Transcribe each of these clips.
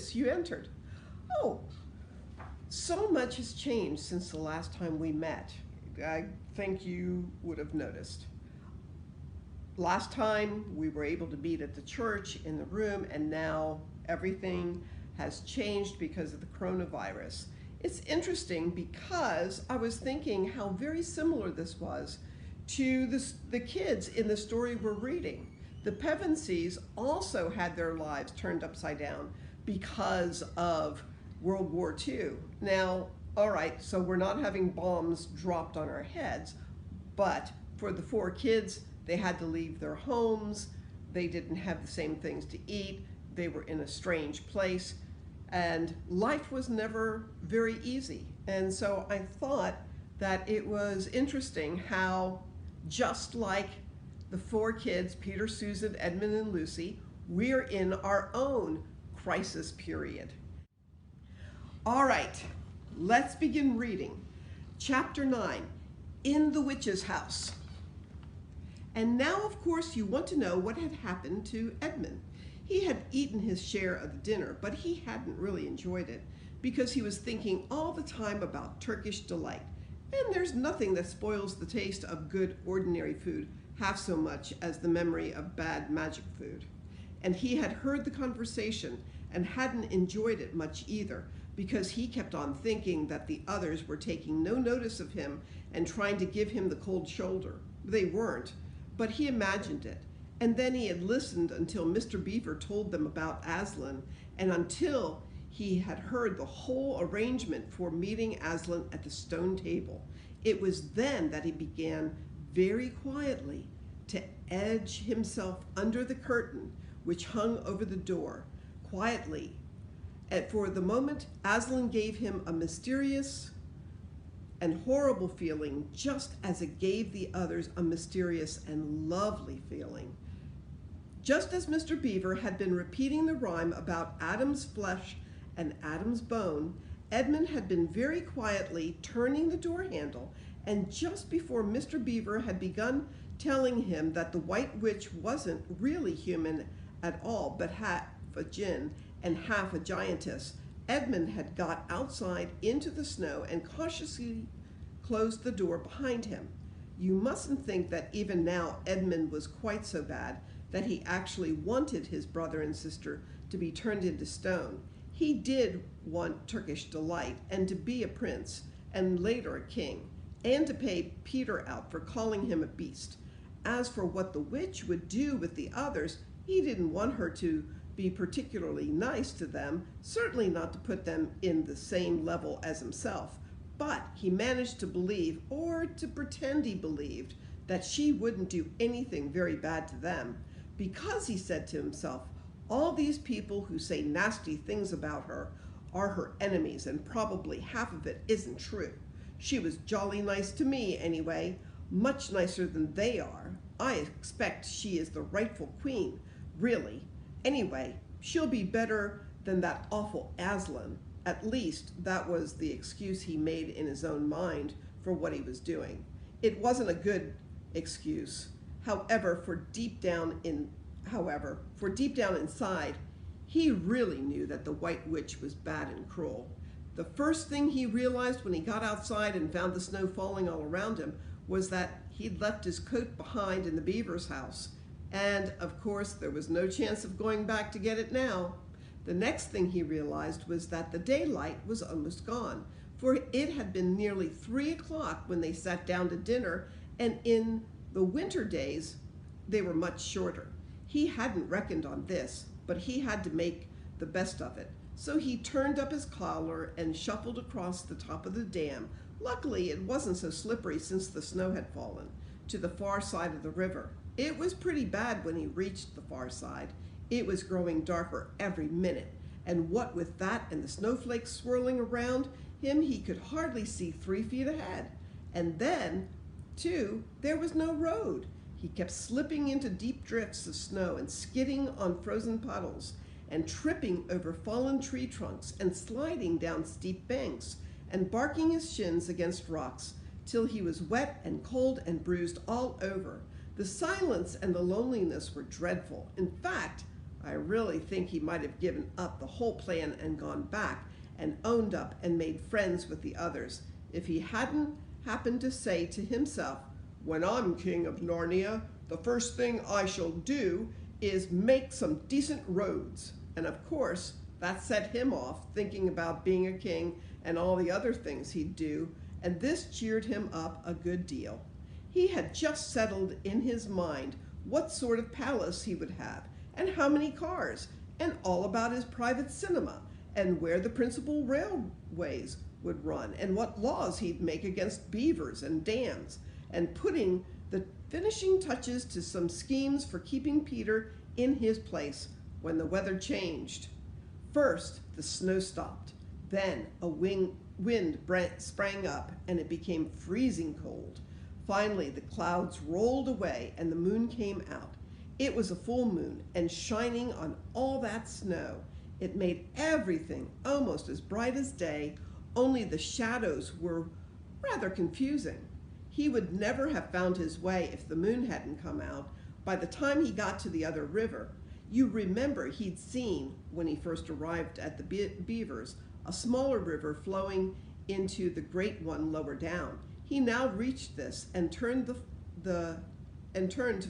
notice you entered. Oh, so much has changed since the last time we met. I think you would have noticed. Last time we were able to meet at the church in the room, and now everything has changed because of the coronavirus. It's interesting because I was thinking how very similar this was to the kids in the story we're reading. The Pevensies also had their lives turned upside down because of World War II. Now, all right, so we're not having bombs dropped on our heads, but for the 4 kids, they had to leave their homes. They didn't have the same things to eat. They were in a strange place, and life was never very easy. And so I thought that it was interesting how, just like the 4 kids, Peter, Susan, Edmund, and Lucy, we're in our own crisis period. All right, let's begin reading. Chapter 9, In the Witch's House. And now, of course, you want to know what had happened to Edmund. He had eaten his share of the dinner, but he hadn't really enjoyed it because he was thinking all the time about Turkish delight. And there's nothing that spoils the taste of good ordinary food half so much as the memory of bad magic food. And he had heard the conversation and hadn't enjoyed it much either, because he kept on thinking that the others were taking no notice of him and trying to give him the cold shoulder. They weren't, but he imagined it. And then he had listened until Mr. Beaver told them about Aslan, and until he had heard the whole arrangement for meeting Aslan at the stone table. It was then that he began very quietly to edge himself under the curtain which hung over the door, quietly. And for the moment, Aslan gave him a mysterious and horrible feeling, just as it gave the others a mysterious and lovely feeling. Just as Mr. Beaver had been repeating the rhyme about Adam's flesh and Adam's bone, Edmund had been very quietly turning the door handle, and just before Mr. Beaver had begun telling him that the White Witch wasn't really human at all, but half a djinn and half a giantess, Edmund had got outside into the snow and cautiously closed the door behind him. You mustn't think that even now Edmund was quite so bad that he actually wanted his brother and sister to be turned into stone. He did want Turkish delight and to be a prince and later a king, and to pay Peter out for calling him a beast. As for what the witch would do with the others, he didn't want her to be particularly nice to them, certainly not to put them in the same level as himself. But he managed to believe, or to pretend he believed, that she wouldn't do anything very bad to them, because he said to himself, all these people who say nasty things about her are her enemies, and probably half of it isn't true. She was jolly nice to me anyway, much nicer than they are. I expect she is the rightful queen, really. Anyway, she'll be better than that awful Aslan. At least that was the excuse he made in his own mind for what he was doing. It wasn't a good excuse. However, for deep down inside, he really knew that the White Witch was bad and cruel. The first thing he realized when he got outside and found the snow falling all around him was that he'd left his coat behind in the beaver's house. And of course, there was no chance of going back to get it now. The next thing he realized was that the daylight was almost gone, for it had been nearly 3 o'clock when they sat down to dinner, and in the winter days, they were much shorter. He hadn't reckoned on this, but he had to make the best of it. So he turned up his collar and shuffled across the top of the dam. Luckily, it wasn't so slippery since the snow had fallen, to the far side of the river. It was pretty bad when he reached the far side. It was growing darker every minute, and what with that and the snowflakes swirling around him, he could hardly see 3 feet ahead. And then, too, there was no road. He kept slipping into deep drifts of snow and skidding on frozen puddles and tripping over fallen tree trunks and sliding down steep banks and barking his shins against rocks till he was wet and cold and bruised all over. The silence and the loneliness were dreadful. In fact, I really think he might have given up the whole plan and gone back and owned up and made friends with the others if he hadn't happened to say to himself, "When I'm king of Narnia, the first thing I shall do is make some decent roads." And of course, that set him off thinking about being a king and all the other things he'd do, and this cheered him up a good deal. He had just settled in his mind what sort of palace he would have, and how many cars, and all about his private cinema, and where the principal railways would run, and what laws he'd make against beavers and dams, and putting the finishing touches to some schemes for keeping Peter in his place when the weather changed. First, the snow stopped. Then a wind sprang up, and it became freezing cold. Finally, the clouds rolled away, and the moon came out. It was a full moon, and shining on all that snow, it made everything almost as bright as day, only the shadows were rather confusing. He would never have found his way if the moon hadn't come out by the time he got to the other river. You remember he'd seen, when he first arrived at the beavers, a smaller river flowing into the great one lower down. He now reached this and turned to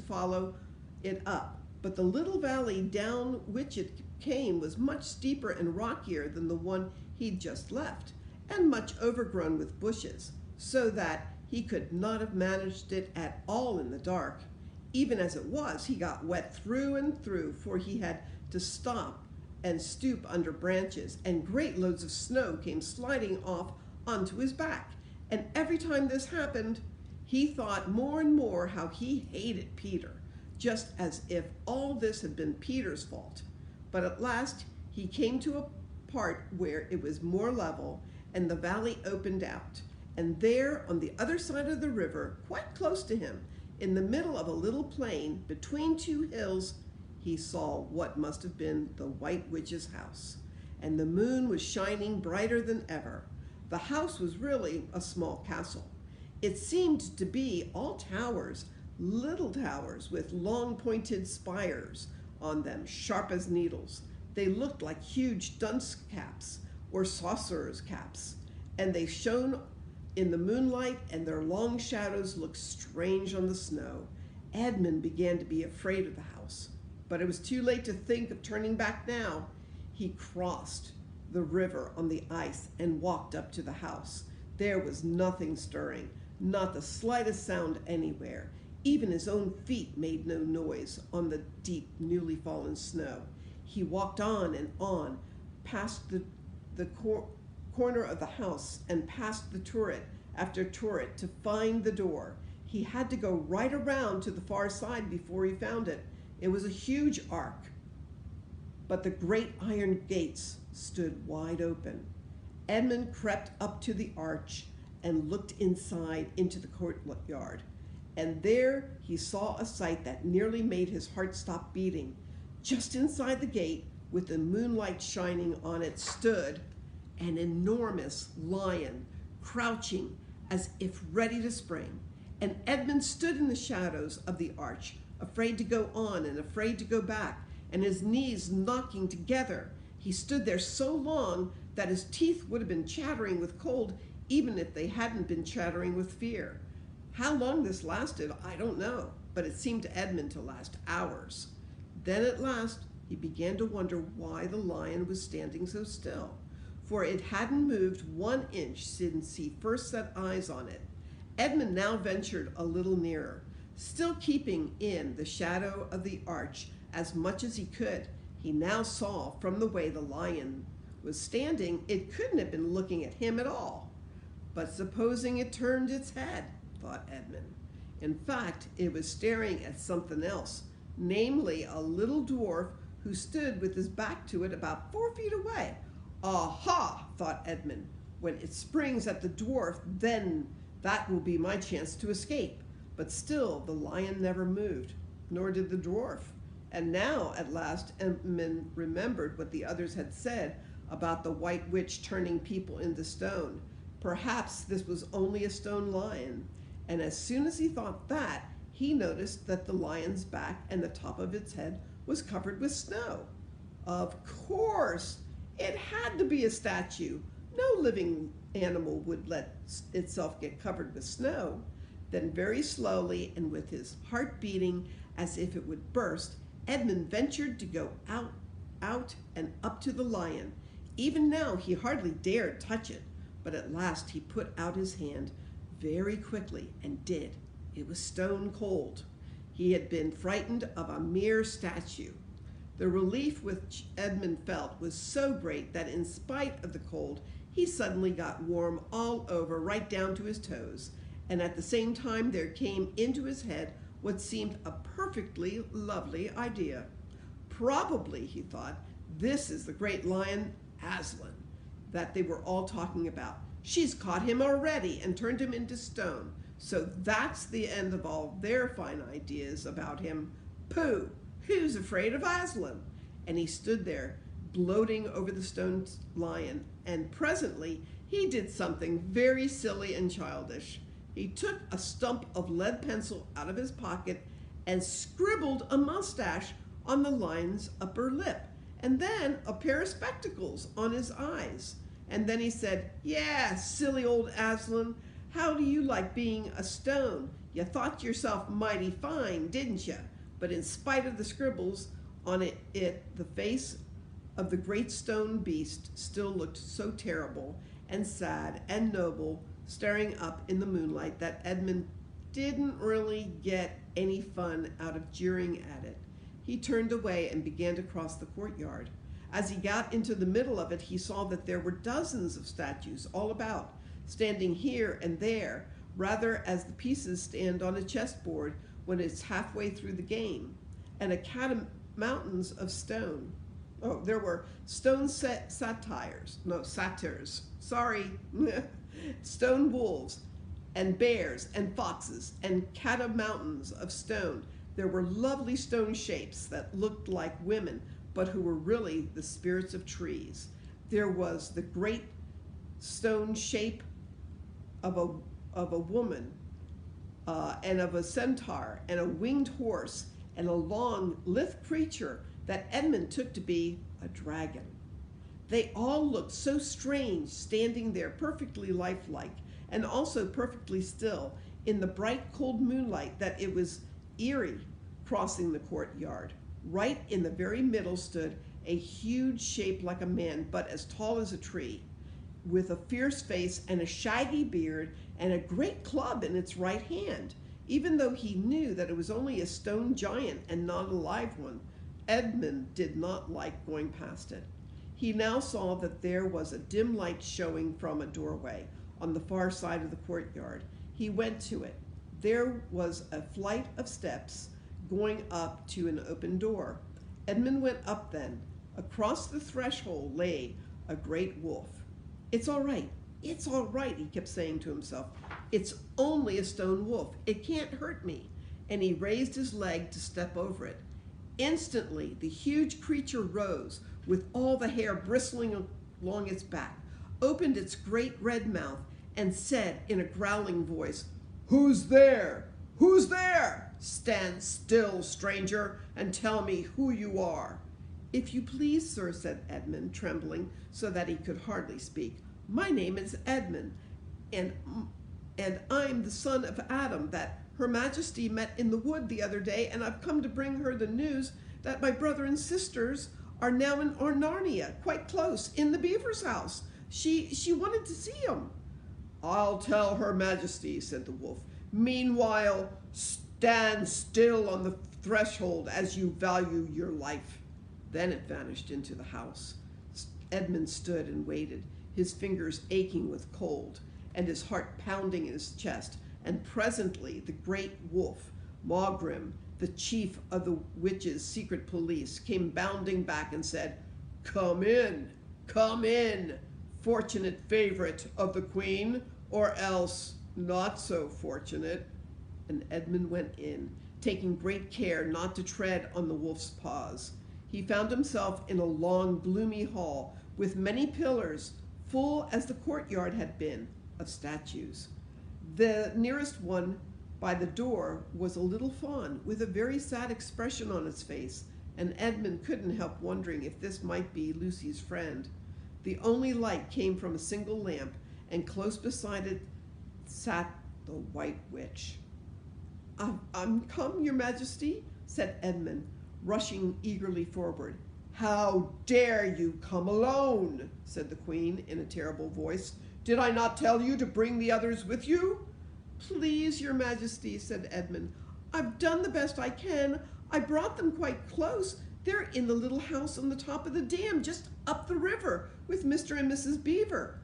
follow it up, but the little valley down which it came was much steeper and rockier than the one he'd just left, and much overgrown with bushes, so that he could not have managed it at all in the dark. Even as it was, he got wet through and through, for he had to stop and stoop under branches, and great loads of snow came sliding off onto his back. And every time this happened, he thought more and more how he hated Peter, just as if all this had been Peter's fault. But at last he came to a part where it was more level, and the valley opened out. And there, on the other side of the river, quite close to him, in the middle of a little plain between two hills, he saw what must have been the White Witch's house. And the moon was shining brighter than ever. The house was really a small castle. It seemed to be all towers, little towers with long pointed spires on them, sharp as needles. They looked like huge dunce caps or sorcerer's caps, and they shone in the moonlight, and their long shadows looked strange on the snow. Edmund began to be afraid of the house, but it was too late to think of turning back now. He crossed the river on the ice and walked up to the house. There was nothing stirring, not the slightest sound anywhere. Even his own feet made no noise on the deep, newly fallen snow. He walked on and on, past the corner of the house and past the turret after turret to find the door. He had to go right around to the far side before he found it. It was a huge ark, but the great iron gates stood wide open. Edmund crept up to the arch and looked inside into the courtyard. And there he saw a sight that nearly made his heart stop beating. Just inside the gate, with the moonlight shining on it, stood an enormous lion, crouching as if ready to spring. And Edmund stood in the shadows of the arch, afraid to go on and afraid to go back, and his knees knocking together. He stood there so long that his teeth would have been chattering with cold, even if they hadn't been chattering with fear. How long this lasted, I don't know, but it seemed to Edmund to last hours. Then at last, he began to wonder why the lion was standing so still, for it hadn't moved 1 inch since he first set eyes on it. Edmund now ventured a little nearer, still keeping in the shadow of the arch as much as he could. He now saw from the way the lion was standing, it couldn't have been looking at him at all. But supposing it turned its head, thought Edmund. In fact, it was staring at something else, namely a little dwarf who stood with his back to it about 4 feet away. Aha, thought Edmund, when it springs at the dwarf, then that will be my chance to escape. But still the lion never moved, nor did the dwarf. And now, at last, Edmund remembered what the others had said about the White Witch turning people into stone. Perhaps this was only a stone lion. And as soon as he thought that, he noticed that the lion's back and the top of its head was covered with snow. Of course, it had to be a statue. No living animal would let itself get covered with snow. Then, very slowly and with his heart beating as if it would burst, Edmund ventured to go out and up to the lion. Even now he hardly dared touch it, but at last he put out his hand very quickly and did. It was stone cold. He had been frightened of a mere statue. The relief which Edmund felt was so great that in spite of the cold, he suddenly got warm all over, right down to his toes. And at the same time there came into his head what seemed a perfectly lovely idea. Probably, he thought, this is the great lion Aslan that they were all talking about. She's caught him already and turned him into stone. So that's the end of all their fine ideas about him. Pooh! Who's afraid of Aslan? And he stood there, gloating over the stone lion, and presently he did something very silly and childish. He took a stump of lead pencil out of his pocket and scribbled a mustache on the lion's upper lip, and then a pair of spectacles on his eyes. And then he said, "Yeah, silly old Aslan, how do you like being a stone? You thought yourself mighty fine, didn't you?" But in spite of the scribbles on it, the face of the great stone beast still looked so terrible and sad and noble, staring up in the moonlight, that Edmund didn't really get any fun out of jeering at it. He turned away and began to cross the courtyard. As he got into the middle of it, he saw that there were dozens of statues all about, standing here and there, rather as the pieces stand on a chessboard when it's halfway through the game, and mountains of stone. Oh, there were stone satyrs, stone wolves and bears and foxes and mountains of stone. There were lovely stone shapes that looked like women, but who were really the spirits of trees. There was the great stone shape of a woman, and of a centaur and a winged horse and a long, lithe creature that Edmund took to be a dragon. They all looked so strange, standing there perfectly lifelike and also perfectly still in the bright, cold moonlight, that it was eerie. Crossing the courtyard, right in the very middle stood a huge shape like a man, but as tall as a tree, with a fierce face and a shaggy beard and a great club in its right hand. Even though he knew that it was only a stone giant and not a live one, Edmund did not like going past it. He now saw that there was a dim light showing from a doorway on the far side of the courtyard. He went to it. There was a flight of steps going up to an open door. Edmund went up then. Across the threshold lay a great wolf. "It's all right, it's all right," he kept saying to himself. "It's only a stone wolf. It can't hurt me." And he raised his leg to step over it. Instantly, the huge creature rose, with all the hair bristling along its back, opened its great red mouth, and said in a growling voice, "Who's there? Who's there? Stand still, stranger, and tell me who you are." "If you please, sir," said Edmund, trembling so that he could hardly speak, "my name is Edmund, and I'm the son of Adam that Her Majesty met in the wood the other day, and I've come to bring her the news that my brother and sisters are now in Narnia, quite close, in the beaver's house. She wanted to see him." "I'll tell Her Majesty," said the wolf. "Meanwhile, stand still on the threshold as you value your life." Then it vanished into the house. Edmund stood and waited, his fingers aching with cold and his heart pounding in his chest. And presently the great wolf, Maugrim, the chief of the witches' secret police, came bounding back and said, come in, fortunate favorite of the queen, or else not so fortunate." And Edmund went in, taking great care not to tread on the wolf's paws. He found himself in a long, gloomy hall with many pillars, full as the courtyard had been, of statues. The nearest one by the door was a little fawn with a very sad expression on its face and Edmund couldn't help wondering if this might be Lucy's friend. The only light came from a single lamp, and close beside it sat the White Witch. I'm come, your majesty, said Edmund, rushing eagerly forward. How dare you come alone, said the queen in a terrible voice. Did I not tell you to bring the others with you? Please, your majesty, said Edmund. I've done the best I can. I brought them quite close. They're in the little house on the top of the dam, just up the river, with Mr. and Mrs. Beaver.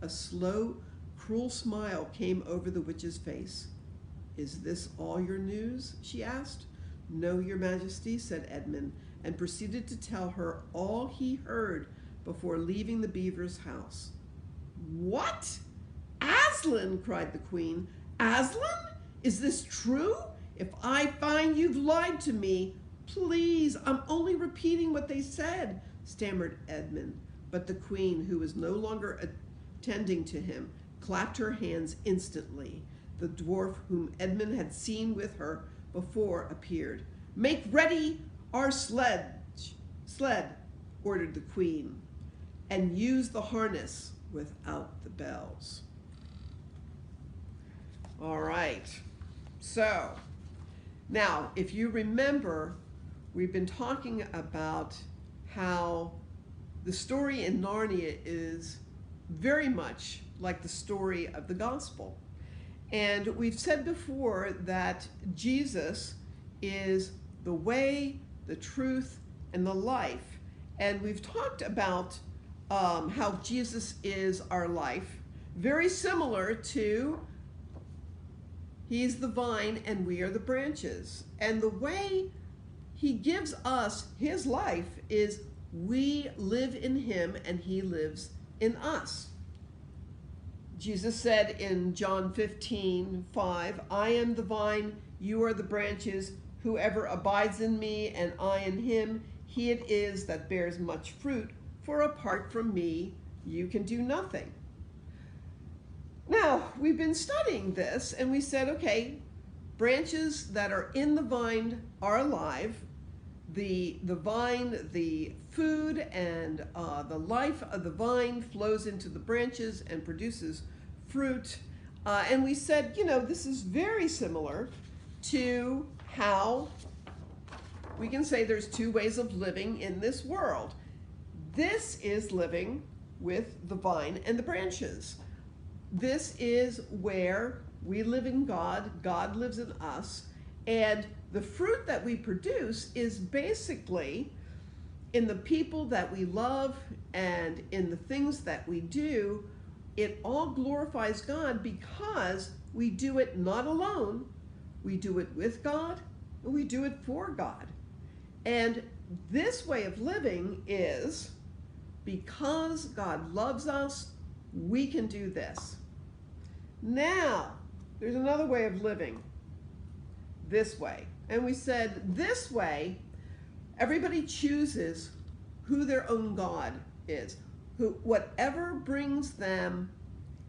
A slow, cruel smile came over the witch's face. Is this all your news? She asked. No, your majesty, said Edmund, and proceeded to tell her all he heard before leaving the Beaver's house. What? Aslan, cried the queen. Aslan? Is this true? If I find you've lied to me, please, I'm only repeating what they said, stammered Edmund. But the queen, who was no longer attending to him, clapped her hands instantly. The dwarf whom Edmund had seen with her before appeared. Make ready our sled, ordered the queen, and use the harness without the bells. All right, so now if you remember, we've been talking about how the story in Narnia is very much like the story of the gospel. And we've said before that Jesus is the way, the truth, and the life. And we've talked about how Jesus is our life, very similar to he's the vine and we are the branches. And the way he gives us his life is we live in him and he lives in us. Jesus said in John 15:5, I am the vine, you are the branches. Whoever abides in me and I in him, he it is that bears much fruit, for apart from me, you can do nothing. Now, we've been studying this and we said, okay, branches that are in the vine are alive. The vine, the food and the life of the vine flows into the branches and produces fruit. And we said, you know, this is very similar to how we can say there's two ways of living in this world. This is living with the vine and the branches. This is where we live in God, God lives in us, and the fruit that we produce is basically in the people that we love and in the things that we do. It all glorifies God because we do it not alone, we do it with God, and we do it for God. And this way of living is because God loves us, we can do this. Now, there's another way of living, this way. And we said this way, everybody chooses who their own God is. Whatever brings them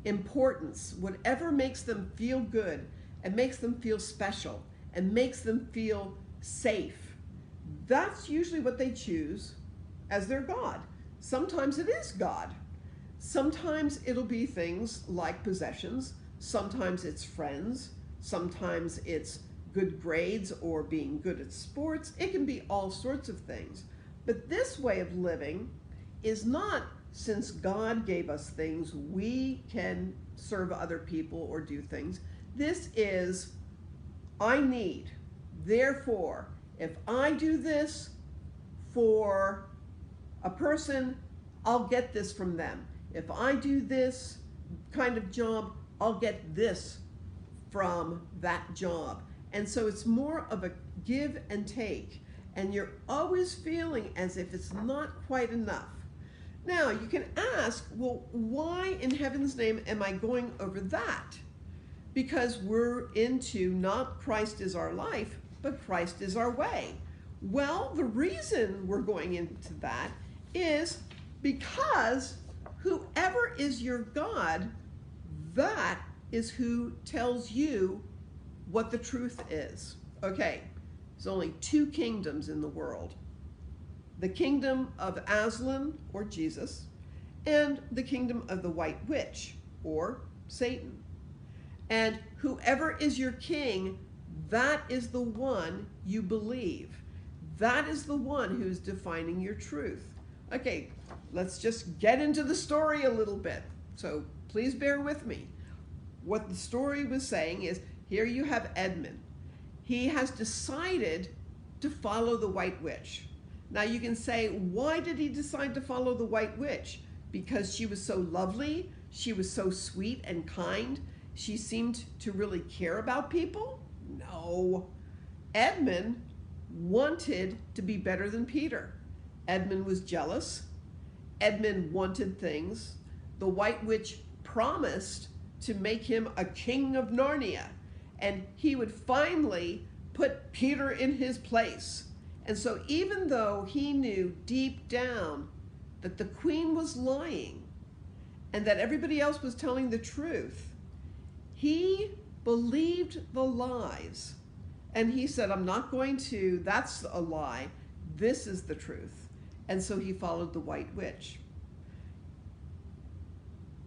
importance, whatever makes them feel good and makes them feel special and makes them feel safe, that's usually what they choose as their God. Sometimes it is God. Sometimes it'll be things like possessions. Sometimes it's friends. Sometimes it's good grades or being good at sports. It can be all sorts of things. But this way of living is not, since God gave us things, we can serve other people or do things. This is, I need. Therefore, if I do this for a person, I'll get this from them. If I do this kind of job, I'll get this from that job. And so it's more of a give and take. And you're always feeling as if it's not quite enough. Now, you can ask, well, why in heaven's name am I going over that? Because we're into not Christ is our life, but Christ is our way. Well, the reason we're going into that is because whoever is your God, that is who tells you what the truth is. Okay, there's only two kingdoms in the world. the kingdom of Aslan, or Jesus, and the kingdom of the White Witch, or Satan. And whoever is your king, that is the one you believe. That is the one who's defining your truth. Okay, let's just get into the story a little bit. So please bear with me. What the story was saying is, here you have Edmund. He has decided to follow the White Witch. Now you can say, why did he decide to follow the White Witch? Because she was so lovely, she was so sweet and kind, she seemed to really care about people? No. Edmund wanted to be better than Peter. Edmund was jealous. Edmund wanted things. The White Witch promised to make him a king of Narnia, and he would finally put Peter in his place. And so even though he knew deep down that the queen was lying and that everybody else was telling the truth, he believed the lies. And he said, I'm not going to, that's a lie, this is the truth. And so he followed the White Witch.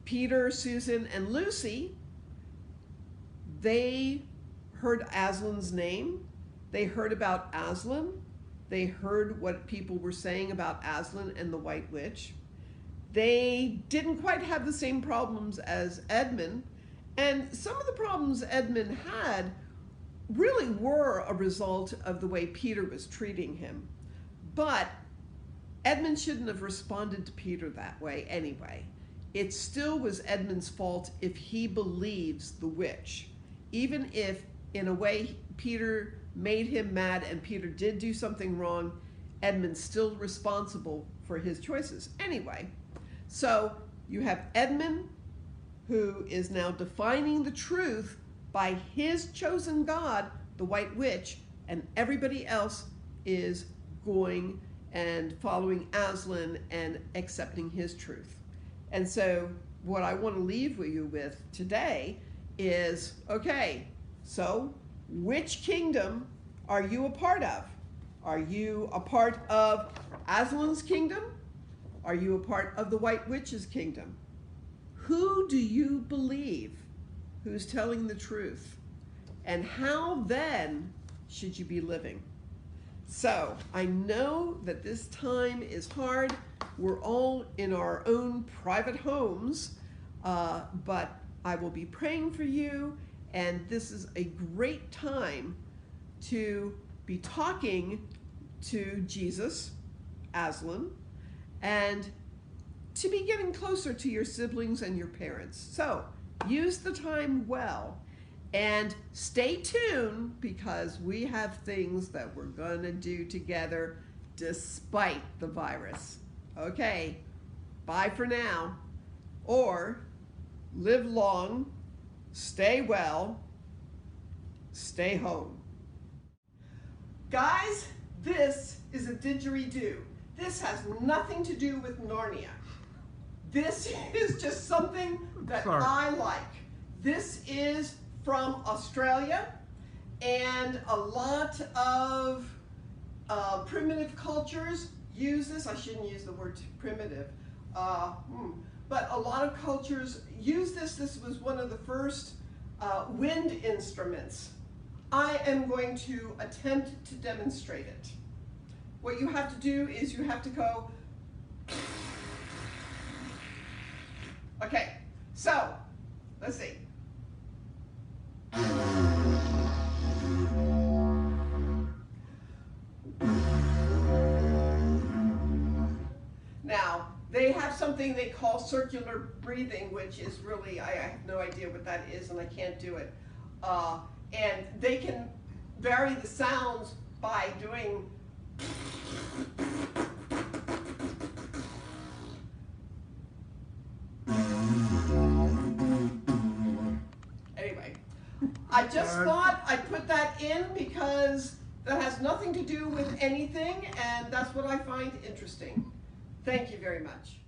Peter, Susan, and Lucy, they heard Aslan's name. They heard about Aslan. They heard what people were saying about Aslan and the White Witch. They didn't quite have the same problems as Edmund. And some of the problems Edmund had really were a result of the way Peter was treating him. But Edmund shouldn't have responded to Peter that way anyway. It still was Edmund's fault if he believes the witch. Even if, in a way, Peter made him mad and Peter did do something wrong, Edmund's still responsible for his choices. Anyway, so you have Edmund, who is now defining the truth by his chosen God, the White Witch, and everybody else is going and following Aslan and accepting his truth. And so what I want to leave you with today is, okay, so which kingdom are you a part of? Are you a part of Aslan's kingdom? Are you a part of the White Witch's kingdom? Who do you believe? Who's telling the truth? And how then should you be living? So I know that this time is hard. We're all in our own private homes, but I will be praying for you, and this is a great time to be talking to Jesus, Aslan, and to be getting closer to your siblings and your parents. So use the time well, and stay tuned, because we have things that we're gonna do together despite the virus. Okay, bye for now. Or live long, stay well, stay home. Guys, this is a didgeridoo. This has nothing to do with Narnia. This is just something that I like. This is from Australia, and a lot of primitive cultures use this. I shouldn't use the word primitive, but a lot of cultures use this. This was one of the first wind instruments. I am going to attempt to demonstrate it. What you have to do is you have to go. Okay, so let's see. Now, they have something they call circular breathing, which is really, I have no idea what that is, and I can't do it. And they can vary the sounds by doing anyway. I just thought I'd put that in because that has nothing to do with anything, and that's what I find interesting. Thank you very much.